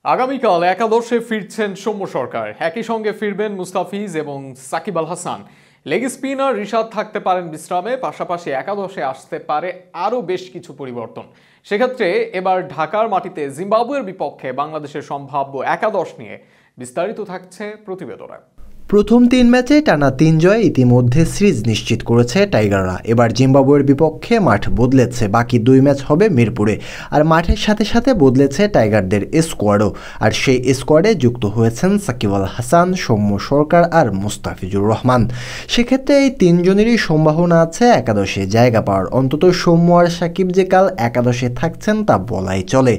আগামীকাল একাদশে ফিরছেন সৌম্য সরকার, একই সঙ্গে ফিরবেন মুস্তাফিজ এবং সাকিব আল হাসান। লেগ স্পিনার রিশাদ থাকতে পারেন বিশ্রামে, পাশাপাশি একাদশে আসতে পারে আরও বেশ কিছু পরিবর্তন। সেক্ষেত্রে এবার ঢাকার মাটিতে জিম্বাবুয়ের বিপক্ষে বাংলাদেশের সম্ভাব্য একাদশ নিয়ে বিস্তারিত থাকছে প্রতিবেদনে। প্রথম 3 ম্যাচে টানা 3 জয় ইতিমধ্যে সিরিজ নিশ্চিত করেছে টাইগাররা। এবার জিম্বাবুয়ের বিপক্ষে মাঠ বদলেছে, বাকি 2 ম্যাচ হবে মিরপুরে। আর মাঠের সাথে সাথে বদলেছে টাইগারদের স্কোয়াডও। আর সেই স্কোয়াডে যুক্ত হয়েছেন সাকিব আল হাসান, সৌম্য সরকার আর মুস্তাফিজুর রহমান। সেক্ষেত্রে এই 3 জনেরই সম্ভাবনা আছে একাদশে জায়গা পাওয়ার। অন্তত সৌম্য আর সাকিব যে কাল একাদশে থাকছেন তা বলাই চলে।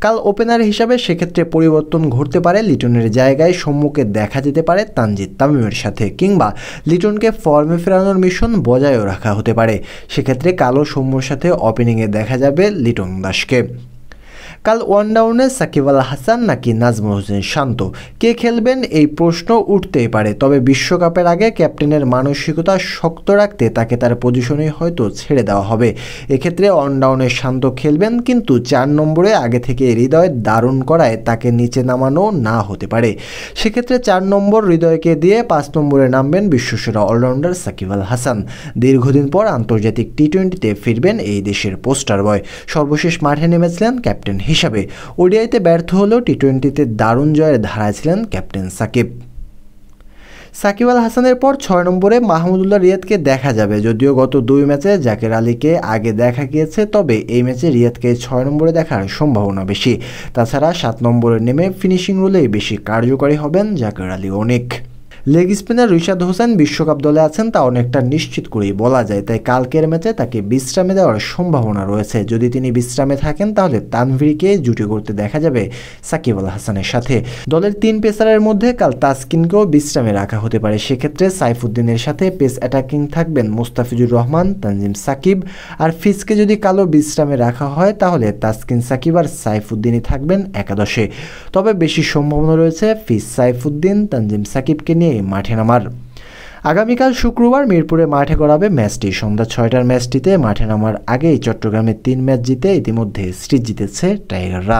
কাল ওপেনার হিসাবে সেক্ষেত্রে পরিবর্তন ঘটতে পারে। লিটনের জায়গায় সৌম্যকে দেখা যেতে পারে তানজিদ তামিমের সাথে, কিংবা লিটনকে ফর্মে ফেরানোর মিশন বজায়ও রাখা হতে পারে। সেক্ষেত্রে কালো সৌম্যর সাথে ওপেনিংয়ে দেখা যাবে লিটন দাসকে। কাল ওয়ানডাউনে সাকিব আল হাসান নাকি নাজমুল হোসেন শান্ত, কে খেলবেন এই প্রশ্ন উঠতেই পারে। তবে বিশ্বকাপের আগে ক্যাপ্টেনের মানসিকতা শক্ত রাখতে তাকে তার পজিশনে হয়তো ছেড়ে দেওয়া হবে। এক্ষেত্রে ওয়ানডাউনে শান্ত খেলবেন, কিন্তু 4 নম্বরে আগে থেকে হৃদয় দারুণ করায় তাকে নিচে নামানো না হতে পারে। সেক্ষেত্রে 4 নম্বর হৃদয়কে দিয়ে 5 নম্বরে নামবেন বিশ্বসেরা অলরাউন্ডার সাকিব আল হাসান। দীর্ঘদিন পর আন্তর্জাতিক টি-20তে ফিরবেন এই দেশের পোস্টার বয়। সর্বশেষ মাঠে নেমেছিলেন ক্যাপ্টেন হিসাবে। ওডিআইতে ব্যর্থ হলেও টি-20তে দারুণ জয়ের ধারায় ছিলেন ক্যাপ্টেন সাকিব। সাকিব আল হাসানের পর 6 নম্বরে মাহমুদুল্লাহ রিয়াদকে দেখা যাবে। যদিও গত 2 ম্যাচে জাকের আলীকে আগে দেখা গিয়েছে, তবে এই ম্যাচে রিয়াদকে 6 নম্বরে দেখার সম্ভাবনা বেশি। তাছাড়া 7 নম্বরে নেমে ফিনিশিং রোলেই বেশি কার্যকরী হবেন জাকের আলী অনেক। লেগ স্পিনার রিশাদ হোসেন বিশ্বকাপ দলে আছেন তা অনেকটা নিশ্চিত করেই বলা যায়। তাই কালকের ম্যাচে তাকে বিশ্রামে দেওয়ার সম্ভাবনা রয়েছে। যদি তিনি বিশ্রামে থাকেন তাহলে তানভীরকে জুটি করতে দেখা যাবে সাকিব আল হাসানের সাথে। দলের 3 পেসারের মধ্যে কাল তাসকিনকেও বিশ্রামে রাখা হতে পারে। সেক্ষেত্রে সাইফুদ্দিনের সাথে পেস অ্যাটাকিং থাকবেন মুস্তাফিজুর রহমান, তানজিম সাকিব। আর ফিজকে যদি কালো বিশ্রামে রাখা হয় তাহলে তাসকিন সাকিব আর সাইফুদ্দিনই থাকবেন একাদশে। তবে বেশি সম্ভাবনা রয়েছে ফিজ, সাইফুদ্দিন, তানজিম সাকিবকে নিয়ে মাঠে নামার। আগামীকাল শুক্রবার মিরপুরে মাঠে গড়াবে ম্যাচটি। সন্ধ্যা 6টার ম্যাচটিতে মাঠে নামার আগেই চট্টগ্রামে 3 ম্যাচ জিতে ইতিমধ্যে সিরিজ জিতেছে টাইগাররা।